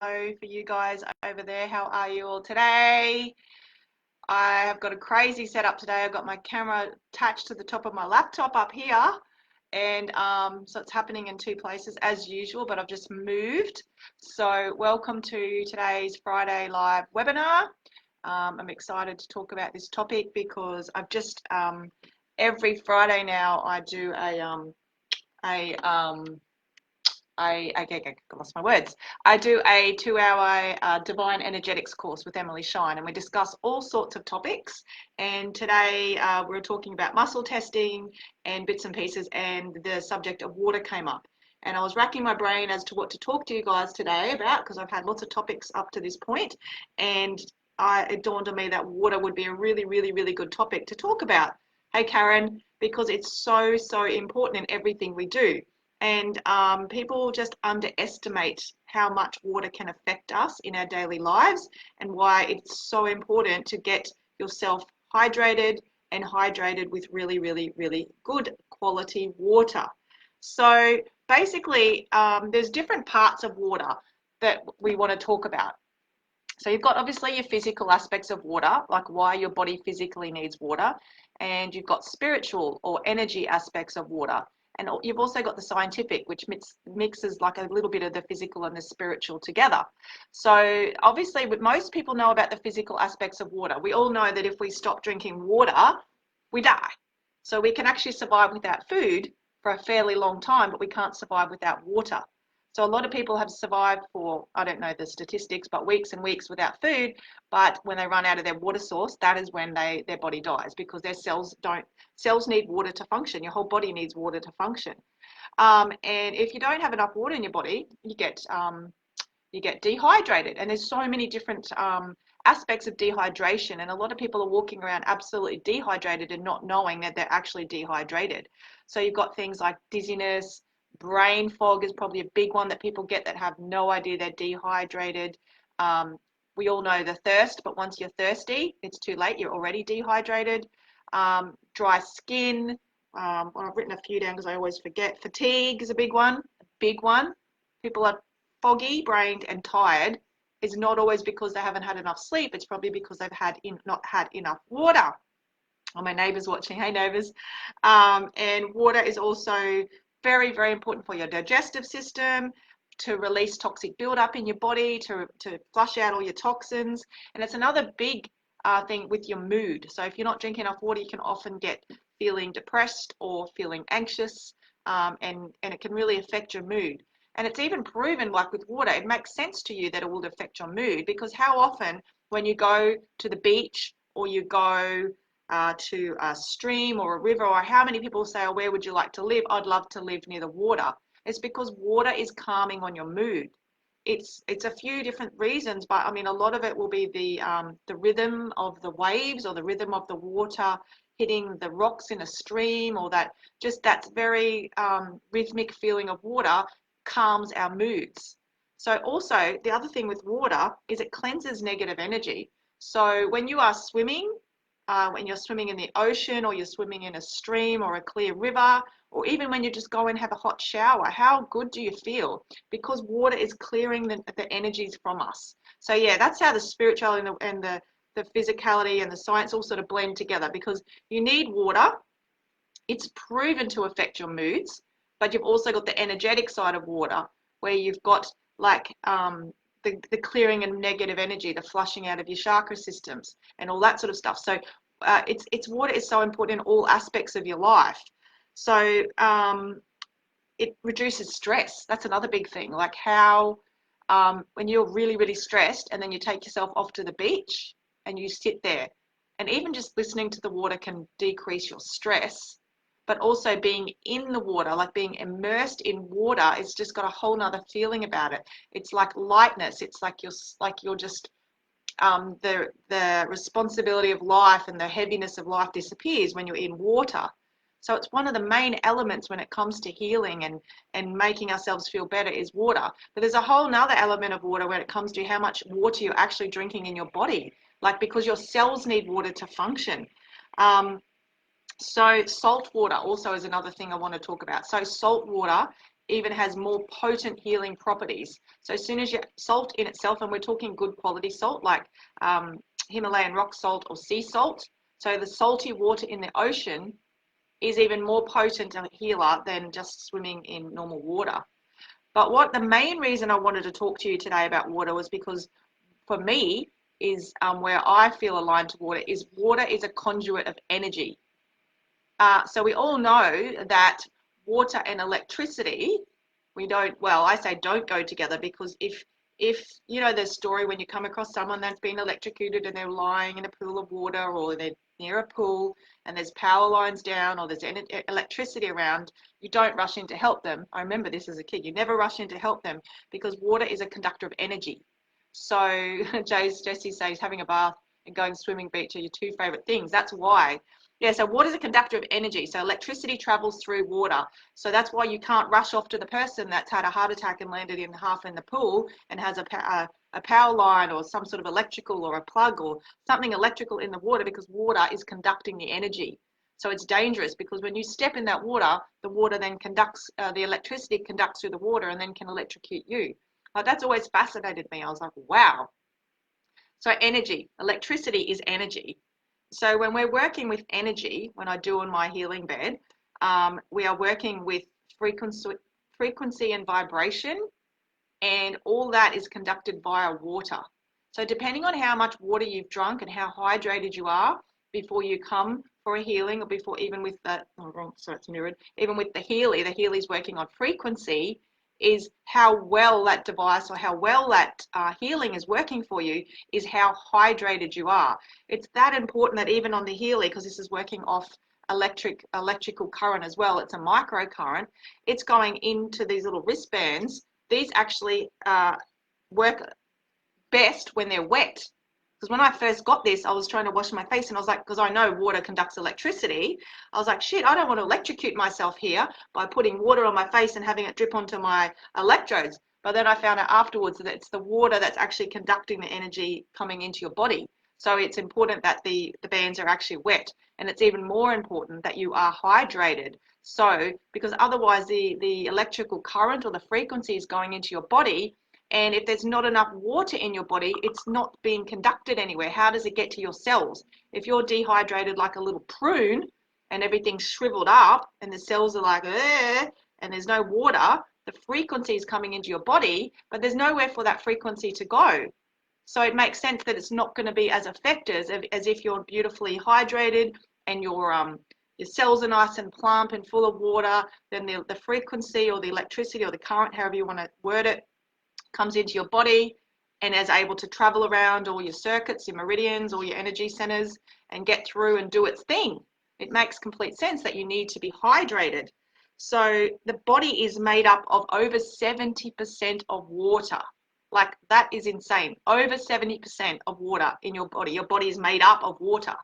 for you guys over there. How are you all today? I have got a crazy setup today. I've got my camera attached to the top of my laptop up here, and so it's happening in two places as usual, but I've just moved. So welcome to today's Friday live webinar. I'm excited to talk about this topic because I've just every Friday now I do I lost my words. I do a 2-hour Divine Energetics course with Emily Shine, and we discuss all sorts of topics. And today we're talking about muscle testing and bits and pieces, and the subject of water came up. And I was racking my brain as to what to talk to you guys today about, because I've had lots of topics up to this point, and it dawned on me that water would be a really, really, really good topic to talk about. Hey, Karen, because it's so, so important in everything we do. And people just underestimate how much water can affect us in our daily lives, and why it's so important to get yourself hydrated and hydrated with really, really, really good quality water. So basically, there's different parts of water that we want to talk about. So you've got obviously your physical aspects of water, like why your body physically needs water, and you've got spiritual or energy aspects of water. And you've also got the scientific, which mixes like a little bit of the physical and the spiritual together. So obviously, most people know about the physical aspects of water. We all know that if we stop drinking water, we die. So we can actually survive without food for a fairly long time, but we can't survive without water. So a lot of people have survived for, I don't know the statistics, but weeks and weeks without food. But when they run out of their water source, that is when their body dies, because their cells need water to function. Your whole body needs water to function. And if you don't have enough water in your body, you get dehydrated. And there's so many different aspects of dehydration. And a lot of people are walking around absolutely dehydrated and not knowing that they're actually dehydrated. So you've got things like dizziness. Brain fog is probably a big one that people get that have no idea they're dehydrated. We all know the thirst, but once you're thirsty, it's too late. You're already dehydrated. Dry skin. Well, I've written a few down because I always forget. Fatigue is a big one. People are foggy brained and tired. Is not always because they haven't had enough sleep. It's probably because they've not had enough water. Oh, my neighbour's watching. Hey, neighbours. And water is also very, very important for your digestive system, to release toxic buildup in your body, to flush out all your toxins. And it's another big thing with your mood. So if you're not drinking enough water, you can often get feeling depressed or feeling anxious, and it can really affect your mood. And it's even proven, like with water, it makes sense to you that it will affect your mood, because how often when you go to the beach or you go to a stream or a river, or how many people say, oh, where would you like to live? I'd love to live near the water. It's because water is calming on your mood. It's a few different reasons, but I mean, a lot of it will be the rhythm of the waves, or the rhythm of the water hitting the rocks in a stream, or that very rhythmic feeling of water calms our moods. So also the other thing with water is it cleanses negative energy. So when you are swimming, when you're swimming in the ocean, or you're swimming in a stream or a clear river, or even when you just go and have a hot shower, how good do you feel? Because water is clearing the energies from us. So yeah, that's how the spirituality and the physicality and the science all sort of blend together, because you need water. It's proven to affect your moods, but you've also got the energetic side of water, where you've got like the clearing of negative energy, the flushing out of your chakra systems and all that sort of stuff. So it's water is so important in all aspects of your life. So it reduces stress. That's another big thing. Like how when you're really, really stressed, and then you take yourself off to the beach and you sit there, and even just listening to the water can decrease your stress. But also being in the water, like being immersed in water, it's just got a whole nother feeling about it. It's like lightness. It's like you're just the responsibility of life and the heaviness of life disappears when you're in water. So it's one of the main elements when it comes to healing and making ourselves feel better is water. But there's a whole nother element of water when it comes to how much water you're actually drinking in your body, like because your cells need water to function. So salt water also is another thing I want to talk about. So salt water even has more potent healing properties. So as soon as you salt in itself, and we're talking good quality salt like Himalayan rock salt or sea salt, so the salty water in the ocean is even more potent a healer than just swimming in normal water. But what the main reason I wanted to talk to you today about water was because for me is where I feel aligned to water is a conduit of energy. So we all know that water and electricity, I say don't go together, because if you know the story when you come across someone that's been electrocuted and they're lying in a pool of water, or they're near a pool and there's power lines down or there's electricity around, you don't rush in to help them. I remember this as a kid. You never rush in to help them because water is a conductor of energy. So Jesse says having a bath and going swimming beach are your two favorite things. That's why. Yeah, so water is a conductor of energy. So electricity travels through water. So that's why you can't rush off to the person that's had a heart attack and landed in half in the pool and has a power line or some sort of electrical or a plug or something electrical in the water, because water is conducting the energy. So it's dangerous because when you step in that water, the water then conducts, the electricity conducts through the water and then can electrocute you. That's always fascinated me. I was like, wow. So energy, electricity is energy. So when we're working with energy, when I do on my healing bed, we are working with frequency and vibration, and all that is conducted via water. So depending on how much water you've drunk and how hydrated you are before you come for a healing, or before even with the, so it's mirrored, even with the Healy's working on frequency, is how well that device or how well that healing is working for you, is how hydrated you are. It's that important that even on the Healy, because this is working off electrical current as well, it's a microcurrent, it's going into these little wristbands. These actually work best when they're wet. Because when I first got this, I was trying to wash my face and I was like, because I know water conducts electricity, I was like, shit, I don't want to electrocute myself here by putting water on my face and having it drip onto my electrodes. But then I found out afterwards that it's the water that's actually conducting the energy coming into your body. So it's important that the bands are actually wet, and it's even more important that you are hydrated. So because otherwise the electrical current or the frequency is going into your body, and if there's not enough water in your body, it's not being conducted anywhere. How does it get to your cells? If you're dehydrated like a little prune and everything's shriveled up and the cells are like, and there's no water, the frequency is coming into your body, but there's nowhere for that frequency to go. So it makes sense that it's not going to be as effective as if you're beautifully hydrated and your cells are nice and plump and full of water. Then the frequency or the electricity or the current, however you want to word it, comes into your body and is able to travel around all your circuits, your meridians, all your energy centers, and get through and do its thing. It makes complete sense that you need to be hydrated. So the body is made up of over 70% of water. Like, that is insane. Over 70% of water in your body. Your body is made up of water.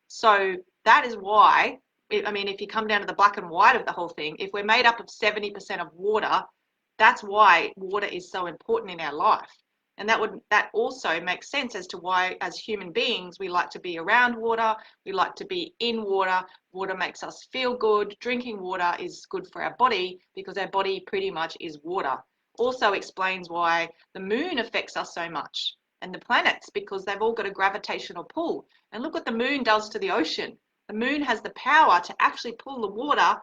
So that is why, I mean, if you come down to the black and white of the whole thing, if we're made up of 70% of water, that's why water is so important in our life. And that also makes sense as to why, as human beings, we like to be around water, we like to be in water. Water makes us feel good. Drinking water is good for our body because our body pretty much is water. Also explains why the moon affects us so much, and the planets, because they've all got a gravitational pull. And look what the moon does to the ocean. The moon has the power to actually pull the water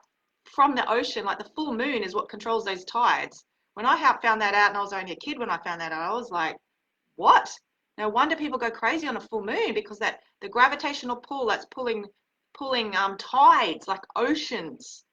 from the ocean. Like, the full moon is what controls those tides. When I found that out, and I was only a kid when I found that out, I was like, what? No wonder people go crazy on a full moon, because the gravitational pull that's pulling tides like oceans.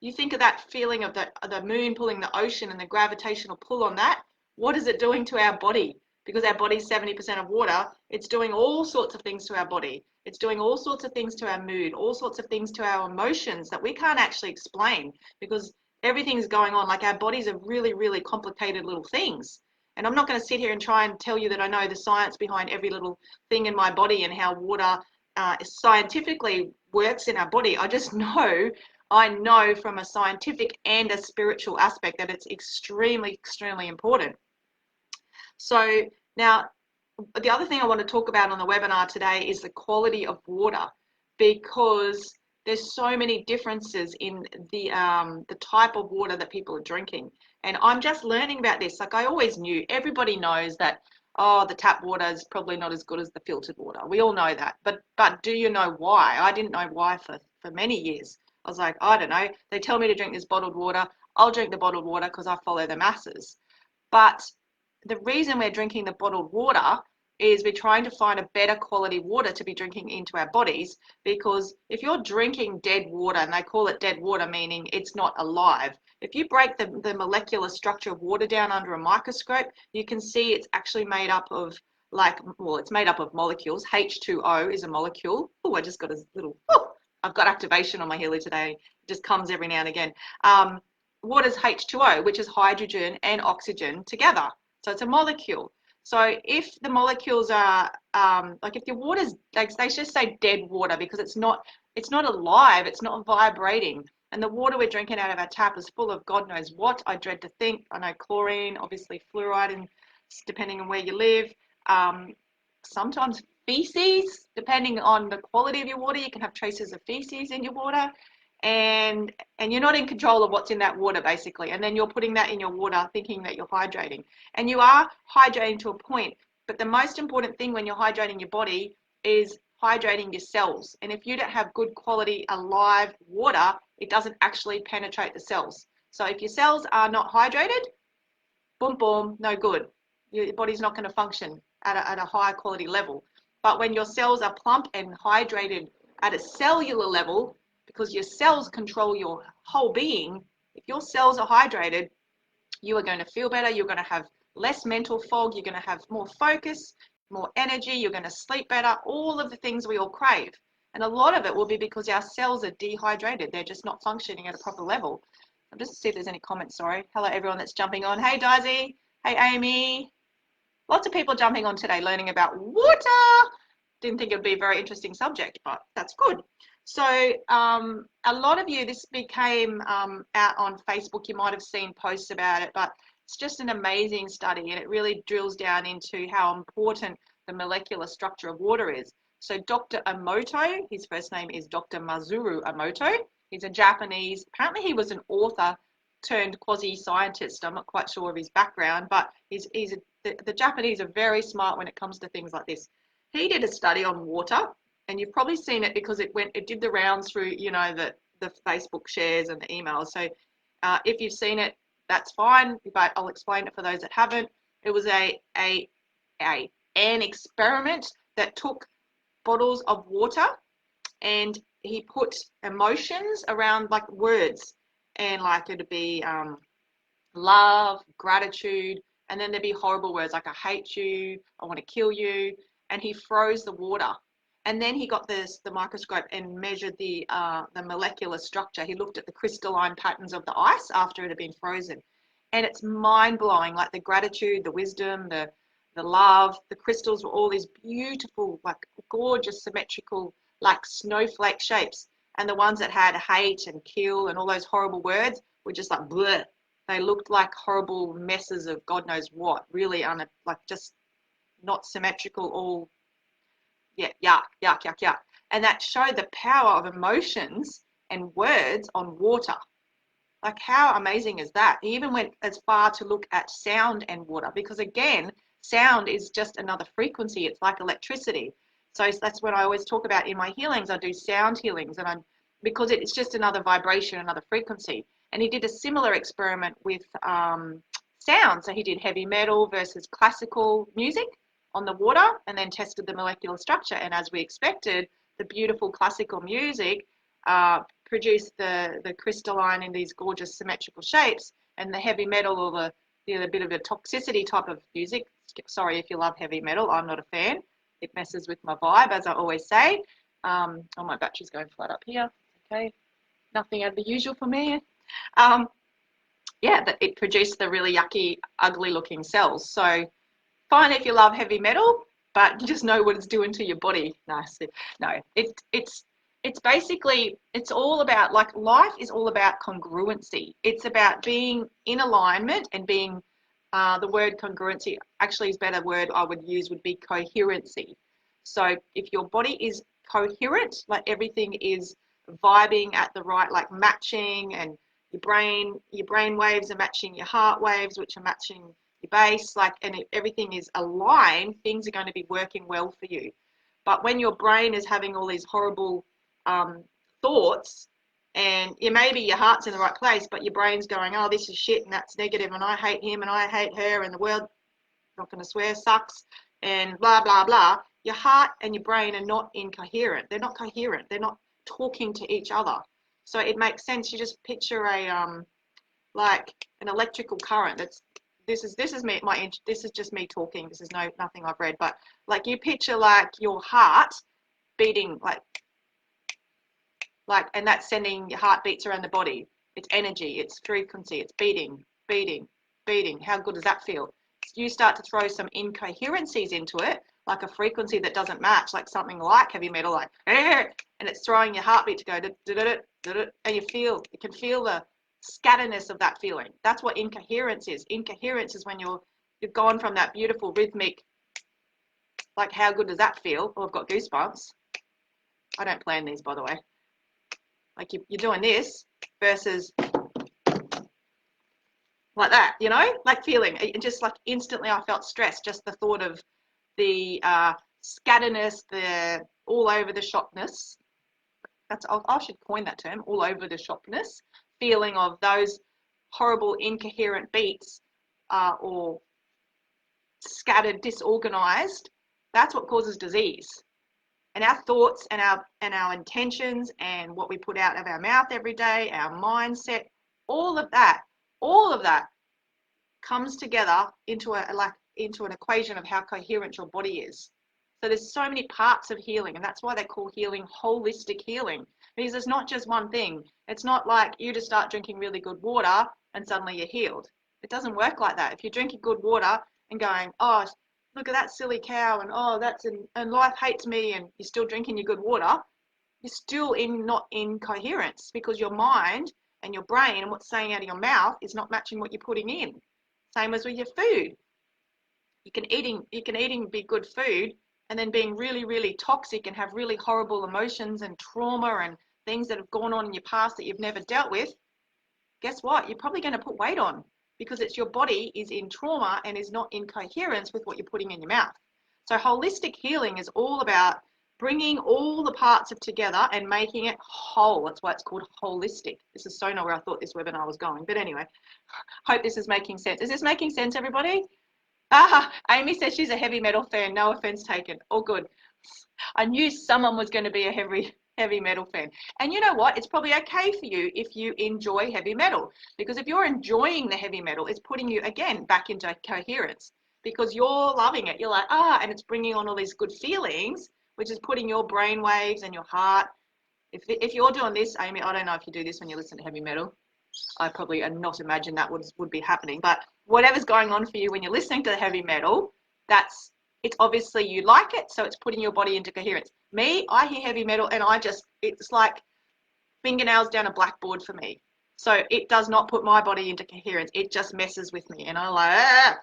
You think of that feeling of the moon pulling the ocean and the gravitational pull on that. What is it doing to our body? Because our body's 70% of water, it's doing all sorts of things to our body. It's doing all sorts of things to our mood, all sorts of things to our emotions that we can't actually explain, because everything's going on. Like, our bodies are really, really complicated little things. And I'm not going to sit here and try and tell you that I know the science behind every little thing in my body and how water scientifically works in our body. I know from a scientific and a spiritual aspect that it's extremely, extremely important. So now, the other thing I want to talk about on the webinar today is the quality of water, because there's so many differences in the type of water that people are drinking. And I'm just learning about this. Like I always knew, everybody knows that, oh, the tap water is probably not as good as the filtered water. We all know that. But do you know why? I didn't know why for many years. I was like, I don't know. They tell me to drink this bottled water. I'll drink the bottled water because I follow the masses. But the reason we're drinking the bottled water is we're trying to find a better quality water to be drinking into our bodies, because if you're drinking dead water, and they call it dead water meaning it's not alive, if you break the molecular structure of water down under a microscope, you can see it's actually made up of it's made up of molecules. H2O is a molecule. Oh, I just got a little, I've got activation on my Healy today. It just comes every now and again. Water's H2O, which is hydrogen and oxygen together. So it's a molecule. So if the molecules are like if your water's, like they just say dead water because it's not alive, it's not vibrating. And the water we're drinking out of our tap is full of God knows what. I dread to think. I know chlorine, obviously fluoride, and depending on where you live. Sometimes feces, depending on the quality of your water, you can have traces of feces in your water. And you're not in control of what's in that water basically, and then you're putting that in your water thinking that you're hydrating, and you are hydrating to a point, but the most important thing when you're hydrating your body is hydrating your cells. And if you don't have good quality alive water, it doesn't actually penetrate the cells. So if your cells are not hydrated, boom boom, no good. Your body's not going to function at a higher quality level. But when your cells are plump and hydrated at a cellular level, because your cells control your whole being, if your cells are hydrated, you are going to feel better, you're going to have less mental fog, you're going to have more focus, more energy, you're going to sleep better, all of the things we all crave. And a lot of it will be because our cells are dehydrated. They're just not functioning at a proper level. I'll just see if there's any comments, sorry. Hello, everyone that's jumping on. Hey, Daisy. Hey, Amy. Lots of people jumping on today learning about water. Didn't think it would be a very interesting subject, but that's good. So a lot of you, this became out on Facebook. You might have seen posts about it, but it's just an amazing study, and it really drills down into how important the molecular structure of water is. So Dr. Emoto, his first name is Dr. Masaru Emoto. He's a Japanese, apparently he was an author turned quasi-scientist. I'm not quite sure of his background, but the Japanese are very smart when it comes to things like this. He did a study on water, and you've probably seen it because it did the rounds through, you know, the Facebook shares and the emails. So if you've seen it, that's fine, but I'll explain it for those that haven't. It was an experiment that took bottles of water, and he put emotions around, like words, and like it'd be love, gratitude, and then there'd be horrible words like I hate you, I want to kill you, and he froze the water. And then he got the microscope and measured the molecular structure. He looked at the crystalline patterns of the ice after it had been frozen. And it's mind-blowing, like the gratitude, the wisdom, the love, the crystals were all these beautiful, like gorgeous, symmetrical, like snowflake shapes. And the ones that had hate and kill and all those horrible words were just like bleh. They looked like horrible messes of God knows what, really like just not symmetrical, all yuck, yuck, yuck, yuck. And that showed the power of emotions and words on water. Like, how amazing is that? He even went as far to look at sound and water, because again, sound is just another frequency. It's like electricity. So that's when I always talk about in my healings, I do sound healings, and because it's just another vibration, another frequency. And he did a similar experiment with sound. So he did heavy metal versus classical music on the water, and then tested the molecular structure. And as we expected, the beautiful classical music produced the crystalline in these gorgeous symmetrical shapes, and the heavy metal, or the bit of a toxicity type of music. Sorry if you love heavy metal, I'm not a fan. It messes with my vibe, as I always say. Oh, my battery's going flat up here. Okay, nothing out of the usual for me. Yeah, that it produced the really yucky, ugly looking cells. So fine if you love heavy metal, but you just know what it's doing to your body. No, it's basically, it's all about, like, life is all about congruency. It's about being in alignment and being, the word congruency actually is a better word I would use would be coherency. So if your body is coherent, like everything is vibing at the right, like matching, and your brain waves are matching your heart waves, which are matching your base, like, and if everything is aligned, things are going to be working well for you. But when your brain is having all these horrible thoughts, and maybe your heart's in the right place, but your brain's going, oh, this is shit, and that's negative, and I hate him, and I hate her, and the world, not going to swear, sucks, and blah, blah, blah. Your heart and your brain are not incoherent. They're not coherent. They're not talking to each other. So it makes sense. You just picture like an electrical current. This is me. This is just me talking. This is nothing I've read. But like, you picture like your heart beating and that's sending your heartbeats around the body. It's energy. It's frequency. It's beating, beating, beating. How good does that feel? You start to throw some incoherencies into it, like a frequency that doesn't match, like something like heavy metal, like, and it's throwing your heartbeat to go, and you can feel the scatterness of that feeling. That's what incoherence is. Incoherence is when you've gone from that beautiful rhythmic, like, how good does that feel? Oh, I've got goosebumps. I don't plan these, by the way. Like, you're doing this versus like that, like feeling it, just like instantly I felt stressed, just the thought of the scatterness, the all over the shopness. I should coin that term, all over the shopness, feeling of those horrible incoherent beats or scattered, disorganized. That's what causes disease. And our thoughts and our intentions and what we put out of our mouth every day, our mindset, all of that comes together into an equation of how coherent your body is. So there's so many parts of healing, and that's why they call healing holistic healing, because it's not just one thing. It's not like you just start drinking really good water and suddenly you're healed. It doesn't work like that. If you're drinking good water and going, oh, look at that silly cow, and oh, and life hates me, and you're still drinking your good water, you're still not in coherence, because your mind and your brain and what's saying out of your mouth is not matching what you're putting in. Same as with your food. You can eating be good food, and then being really, really toxic and have really horrible emotions and trauma and things that have gone on in your past that you've never dealt with. Guess what? You're probably going to put weight on, because it's your body is in trauma and is not in coherence with what you're putting in your mouth. So holistic healing is all about bringing all the parts of together and making it whole. That's why it's called holistic. This is so not where I thought this webinar was going. But anyway, hope this is making sense. Is this making sense, everybody? Amy says she's a heavy metal fan. No offense taken. All good. I knew someone was going to be a heavy metal fan. And you know what? It's probably okay for you if you enjoy heavy metal, because if you're enjoying the heavy metal, it's putting you again back into coherence, because you're loving it. You're like, and it's bringing on all these good feelings, which is putting your brain waves and your heart. If you're doing this, Amy, I don't know if you do this when you listen to heavy metal. I probably not imagine that would be happening, but whatever's going on for you when you're listening to the heavy metal, it's obviously you like it, so it's putting your body into coherence. Me, I hear heavy metal and it's like fingernails down a blackboard for me. So it does not put my body into coherence. It just messes with me, and I'm like,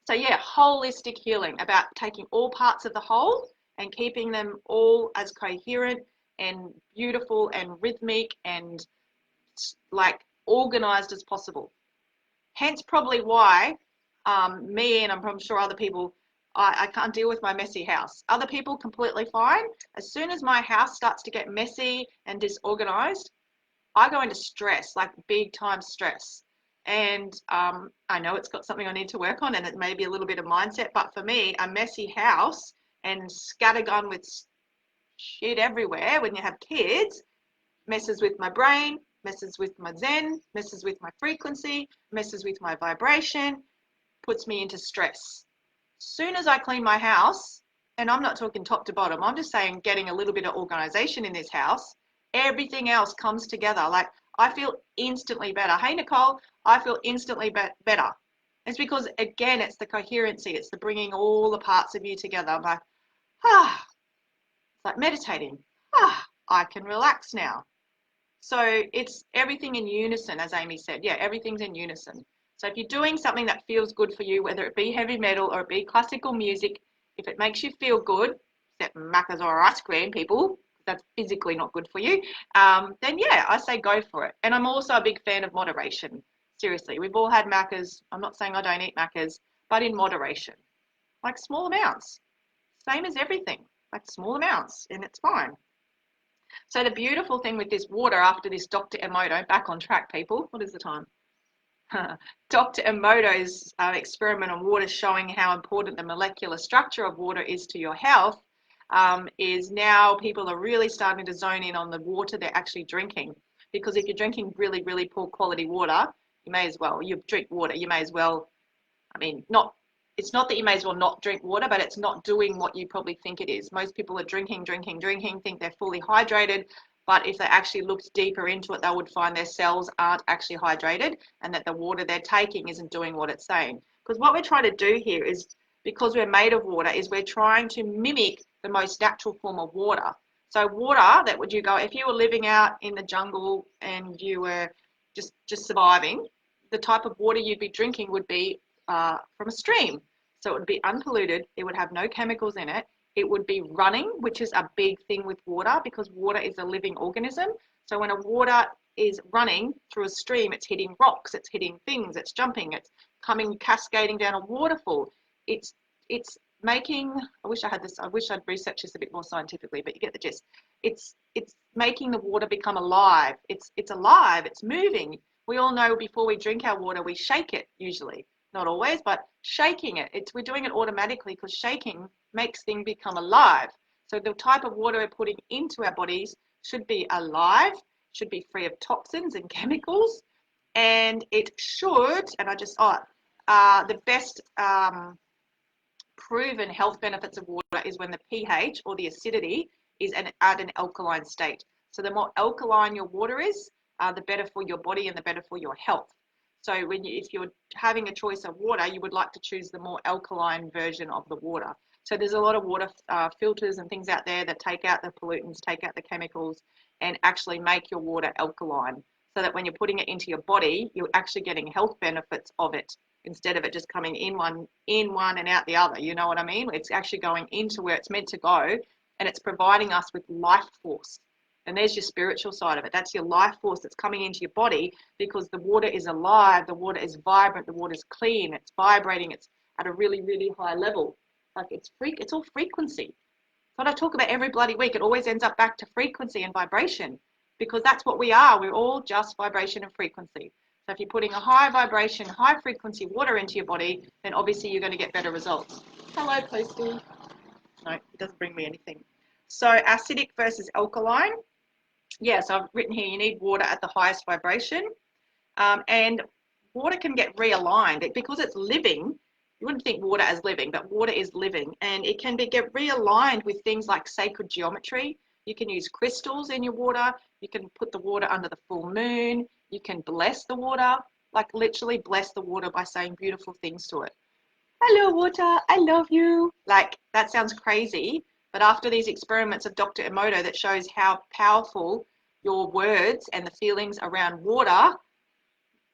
so yeah, holistic healing, about taking all parts of the whole and keeping them all as coherent and beautiful and rhythmic and like organized as possible. Hence probably why me, and I'm sure other people, I can't deal with my messy house. Other people completely fine. As soon as my house starts to get messy and disorganized, I go into stress, like big time stress. And I know it's got something I need to work on, and it may be a little bit of mindset, but for me, a messy house and scattergun with shit everywhere when you have kids messes with my brain, messes with my zen, messes with my frequency, messes with my vibration, puts me into stress. Soon as I clean my house, and I'm not talking top to bottom, I'm just saying getting a little bit of organization in this house, everything else comes together. Like, I feel instantly better. Hey, Nicole, I feel instantly better. It's because, again, it's the coherency. It's the bringing all the parts of you together. I'm like, it's like meditating. I can relax now. So it's everything in unison, as Amy said. Yeah, everything's in unison. So if you're doing something that feels good for you, whether it be heavy metal or it be classical music, if it makes you feel good, except macas or ice cream, people, that's physically not good for you, then yeah, I say go for it. And I'm also a big fan of moderation. Seriously, we've all had Maccas. I'm not saying I don't eat Maccas, but in moderation, like small amounts, same as everything, like small amounts, and it's fine. So the beautiful thing with this water, after this Dr. Emoto, back on track, people. What is the time? Dr. Emoto's experiment on water showing how important the molecular structure of water is to your health, is now people are really starting to zone in on the water they're actually drinking. Because if you're drinking really, really poor quality water, you may as well, you drink water, you may as well, I mean, it's not that you may as well not drink water, but it's not doing what you probably think it is. Most people are drinking, think they're fully hydrated, but if they actually looked deeper into it, they would find their cells aren't actually hydrated and that the water they're taking isn't doing what it's saying. Because what we're trying to do here is, because we're made of water, is we're trying to mimic the most natural form of water. So water, that would you go, if you were living out in the jungle and you were just surviving, the type of water you'd be drinking would be from a stream. So it would be unpolluted, it would have no chemicals in it, it would be running, which is a big thing with water because water is a living organism. So when a water is running through a stream, it's hitting rocks, it's hitting things, it's jumping, it's coming cascading down a waterfall. It's making, I wish I'd researched this a bit more scientifically, but you get the gist. It's making the water become alive. It's alive, it's moving. We all know before we drink our water, we shake it usually. Not always, but shaking it. We're doing it automatically because shaking makes things become alive. So the type of water we're putting into our bodies should be alive, should be free of toxins and chemicals, and it should, and the best proven health benefits of water is when the pH or the acidity is at an alkaline state. So the more alkaline your water is, the better for your body and the better for your health. So if you're having a choice of water, you would like to choose the more alkaline version of the water. So there's a lot of water filters and things out there that take out the pollutants, take out the chemicals, and actually make your water alkaline. So that when you're putting it into your body, you're actually getting health benefits of it instead of it just coming in one and out the other. You know what I mean? It's actually going into where it's meant to go, and it's providing us with life force. And there's your spiritual side of it. That's your life force that's coming into your body because the water is alive, the water is vibrant, the water is clean, it's vibrating, it's at a really, really high level. Like it's all frequency. What I talk about every bloody week, it always ends up back to frequency and vibration because that's what we are. We're all just vibration and frequency. So if you're putting a high vibration, high frequency water into your body, then obviously you're going to get better results. Hello, Posty. No, it doesn't bring me anything. So acidic versus alkaline. Yes, I've written here, you need water at the highest vibration. And water can get realigned because it's living. You wouldn't think water as living, but water is living. And it can get realigned with things like sacred geometry. You can use crystals in your water. You can put the water under the full moon. You can bless the water, like literally bless the water by saying beautiful things to it. Hello, water, I love you. Like, that sounds crazy. But after these experiments of Dr. Emoto that shows how powerful your words and the feelings around water,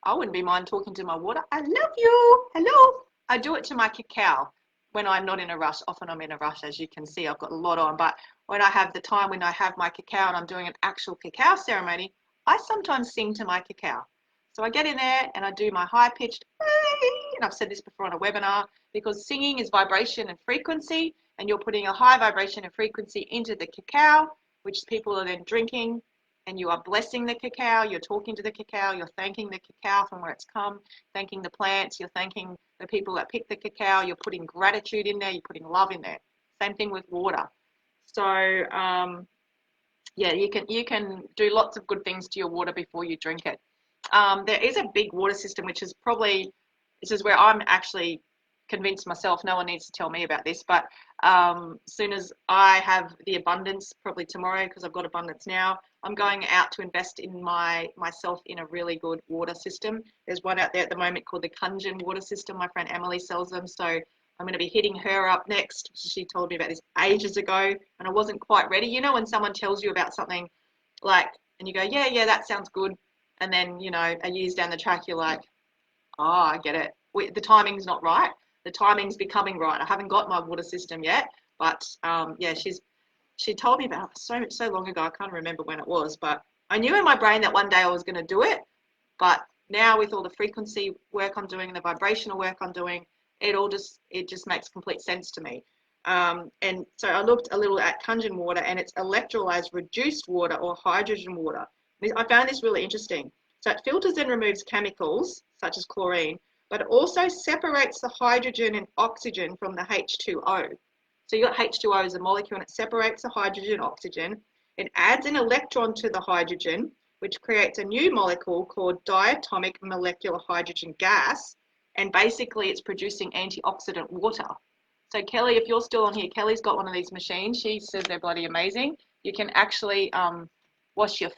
I wouldn't be mind talking to my water. I love you. Hello. I do it to my cacao when I'm not in a rush. Often I'm in a rush, as you can see. I've got a lot on. But when I have the time, when I have my cacao and I'm doing an actual cacao ceremony, I sometimes sing to my cacao. So I get in there and I do my high-pitched, and I've said this before on a webinar, because singing is vibration and frequency, and you're putting a high vibration and frequency into the cacao, which people are then drinking, and you are blessing the cacao, you're talking to the cacao, you're thanking the cacao from where it's come, thanking the plants, you're thanking the people that pick the cacao, you're putting gratitude in there, you're putting love in there. Same thing with water. So yeah, you can do lots of good things to your water before you drink it. There is a big water system, which is probably, this is where I'm actually convinced myself, no one needs to tell me about this, but as soon as I have the abundance, probably tomorrow, because I've got abundance now, I'm going out to invest in myself in a really good water system. There's one out there at the moment called the Kunjan water system. My friend Emily sells them, so I'm going to be hitting her up next. She told me about this ages ago, and I wasn't quite ready. You know, when someone tells you about something, like, and you go, yeah, that sounds good, and then, you know, a years down the track, you're like, oh, I get it. The timing's not right. The timing's becoming right. I haven't got my water system yet, but yeah, she's she told me about so long ago. I can't remember when it was, but I knew in my brain that one day I was going to do it. But now with all the frequency work I'm doing and the vibrational work I'm doing, it just makes complete sense to me. And so I looked a little at Kunjun water, and it's electrolyzed reduced water or hydrogen water. I found this really interesting. So it filters and removes chemicals such as chlorine, but it also separates the hydrogen and oxygen from the H2O. So you got H2O as a molecule, and it separates the hydrogen and oxygen. It adds an electron to the hydrogen, which creates a new molecule called diatomic molecular hydrogen gas. And basically it's producing antioxidant water. So Kelly, if you're still on here, Kelly's got one of these machines. She says they're bloody amazing. You can actually wash your,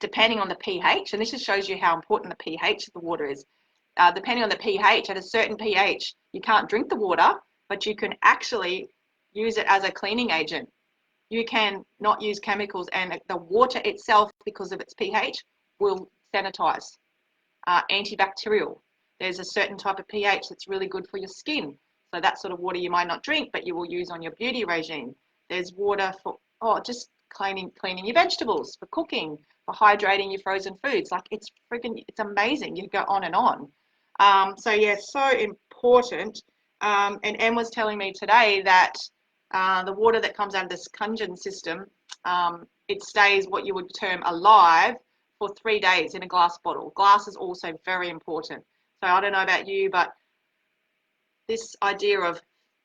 depending on the pH, and this just shows you how important the pH of the water is. Depending on the pH, at a certain pH, you can't drink the water, but you can actually use it as a cleaning agent. You can not use chemicals, and the water itself, because of its pH, will sanitize. Antibacterial. There's a certain type of pH that's really good for your skin. So that sort of water you might not drink, but you will use on your beauty regime. There's water for, just cleaning your vegetables, for cooking, for hydrating your frozen foods. Like it's amazing. You go on and on. So yeah, so important. And Em was telling me today that the water that comes out of this Kunjun system, it stays what you would term alive for 3 days in a glass bottle. Glass is also very important. So I don't know about you, but this idea of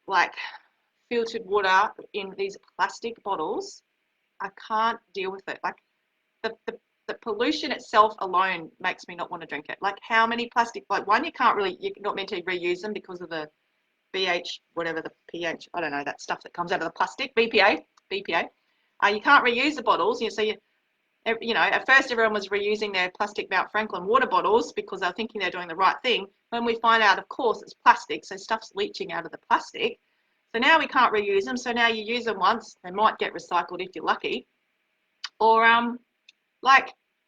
like filtered water in these plastic bottles, I can't deal with it. Like the pollution itself alone makes me not want to drink it. Like how many plastic, like one, you're not meant to reuse them because of the BH, whatever the pH, I don't know, that stuff that comes out of the plastic, BPA. You can't reuse the bottles. So at first everyone was reusing their plastic Mount Franklin water bottles because they're thinking they're doing the right thing. When we find out, of course, it's plastic, so stuff's leaching out of the plastic. So now we can't reuse them. So now you use them once, they might get recycled if you're lucky. Or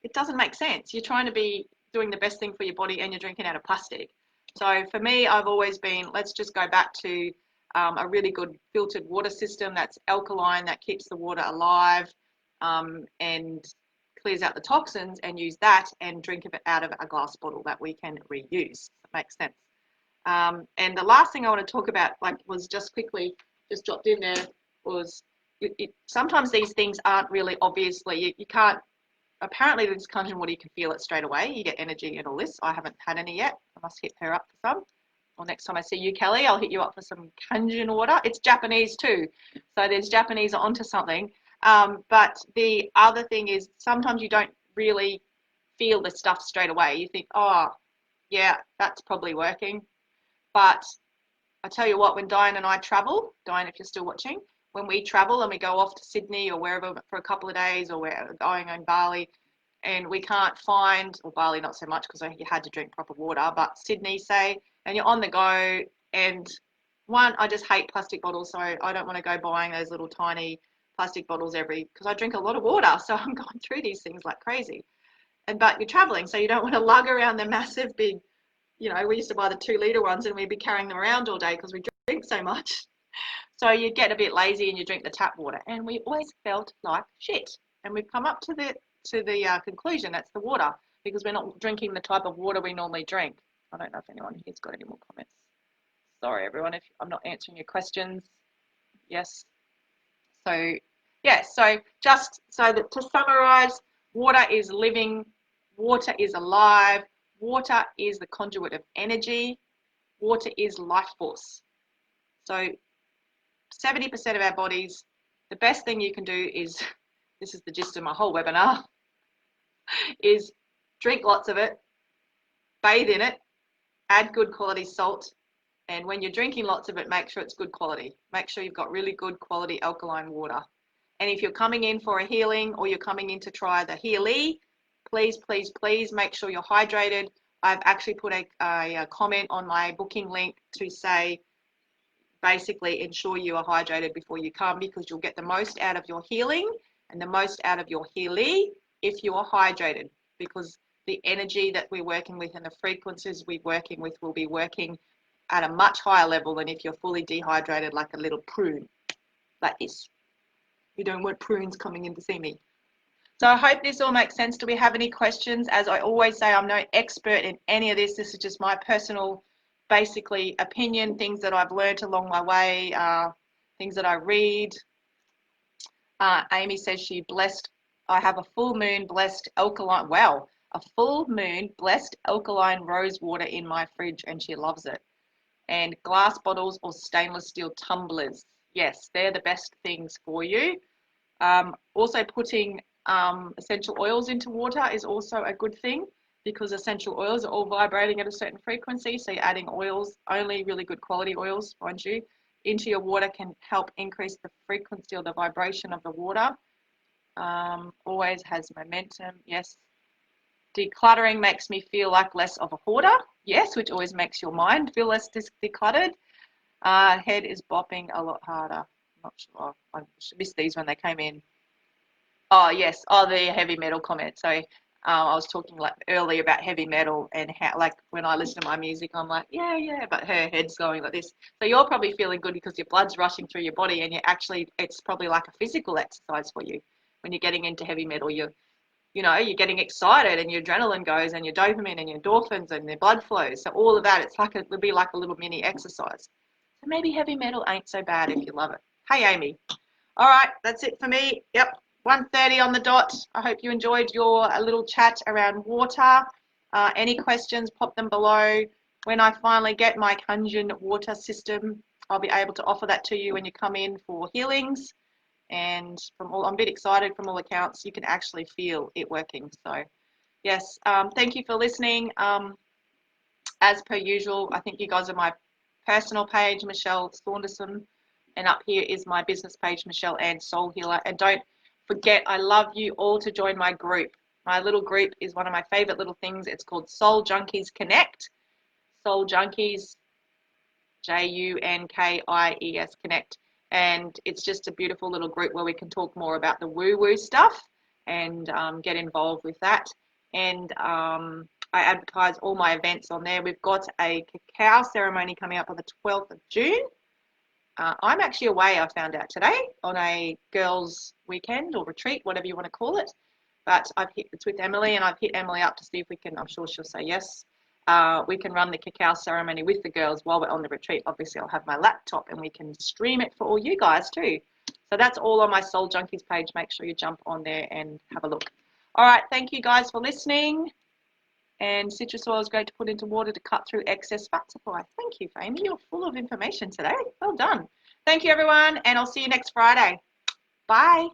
it doesn't make sense. You're trying to be doing the best thing for your body and you're drinking out of plastic. So for me, I've always been, let's just go back to a really good filtered water system that's alkaline, that keeps the water alive, and clears out the toxins, and use that and drink it out of a glass bottle that we can reuse. That makes sense. And the last thing I want to talk about, was just quickly, just dropped in there, was sometimes these things aren't really obviously, you can't, apparently this Kunjun water, you can feel it straight away. You get energy and all this. I haven't had any yet. I must hit her up for some. Or next time I see you, Kelly, I'll hit you up for some Kunjun water. It's Japanese too. So there's Japanese onto something. But the other thing is sometimes you don't really feel the stuff straight away. You think, oh, yeah, that's probably working. But I tell you what, when Diane and I travel, Diane, if you're still watching, when we travel and we go off to Sydney or wherever for a couple of days, or we're going on Bali, and we can't find, or Bali not so much because you had to drink proper water, but Sydney, say, and you're on the go, and one, I just hate plastic bottles, so I don't want to go buying those little tiny plastic bottles because I drink a lot of water, so I'm going through these things like crazy. But you're traveling, so you don't want to lug around the massive big, we used to buy the 2-litre ones and we'd be carrying them around all day because we drink so much. So you get a bit lazy and you drink the tap water, and we always felt like shit. And we've come up to the conclusion that's the water, because we're not drinking the type of water we normally drink. I don't know if anyone here's got any more comments. Sorry, everyone, if I'm not answering your questions. Yes. So, yeah, so just so that to summarize, water is living, water is alive, water is the conduit of energy, water is life force. So 70% of our bodies, the best thing you can do is, this is the gist of my whole webinar, is drink lots of it, bathe in it, add good quality salt, and when you're drinking lots of it, make sure it's good quality. Make sure you've got really good quality alkaline water. And if you're coming in for a healing, or you're coming in to try the Healy, please, please, please make sure you're hydrated. I've actually put a comment on my booking link to say, basically ensure you are hydrated before you come, because you'll get the most out of your healing and the most out of your Healy if you are hydrated, because the energy that we're working with and the frequencies we're working with will be working at a much higher level than if you're fully dehydrated like a little prune, like this. We don't want prunes coming in to see me. So I hope this all makes sense. Do we have any questions? As I always say, I'm no expert in any of this. This is just my personal, basically, opinion, things that I've learned along my way, things that I read. Amy says she blessed, I have a full moon blessed alkaline, wow, a full moon blessed alkaline rose water in my fridge and she loves it. And glass bottles or stainless steel tumblers. Yes, they're the best things for you. Also putting essential oils into water is also a good thing because essential oils are all vibrating at a certain frequency. So you're adding oils, only really good quality oils, mind you, into your water can help increase the frequency or the vibration of the water. Always has momentum. Yes. Decluttering makes me feel like less of a hoarder. Yes, which always makes your mind feel less decluttered. Head is bopping a lot harder. I'm not sure. I missed these when they came in. Oh, yes. Oh, the heavy metal comment. So I was talking like earlier about heavy metal and how, like, when I listen to my music, I'm like, yeah, yeah, but her head's going like this. So you're probably feeling good because your blood's rushing through your body and you're actually, it's probably like a physical exercise for you. When you're getting into heavy metal, you're getting excited and your adrenaline goes and your dopamine and your endorphins and your blood flows. So all of that, it would be like a little mini exercise. So maybe heavy metal ain't so bad if you love it. Hey, Amy. All right, that's it for me. Yep, 1:30 on the dot. I hope you enjoyed your little chat around water. Any questions, pop them below. When I finally get my Kunjun water system, I'll be able to offer that to you when you come in for healings. And I'm a bit excited from all accounts. You can actually feel it working. So, yes, thank you for listening. As per usual, I think you guys are my personal page, Michelle Saunderson. And up here is my business page, Michelle Ann Soul Healer. And don't forget, I love you all to join my group. My little group is one of my favorite little things. It's called Soul Junkies Connect. Soul Junkies, JUNKIES Connect. And it's just a beautiful little group where we can talk more about the woo-woo stuff and get involved with that. And I advertise all my events on there. We've got a cacao ceremony coming up on the 12th of June. I'm actually away, I found out today, on a girls' weekend or retreat, whatever you want to call it. But it's with Emily, and I've hit Emily up to see if we can, I'm sure she'll say yes. We can run the cacao ceremony with the girls while we're on the retreat. Obviously, I'll have my laptop and we can stream it for all you guys too. So that's all on my Soul Junkies page. Make sure you jump on there and have a look. All right, thank you guys for listening. And citrus oil is great to put into water to cut through excess fat supply. Thank you, Amy. You're full of information today. Well done. Thank you, everyone, and I'll see you next Friday. Bye.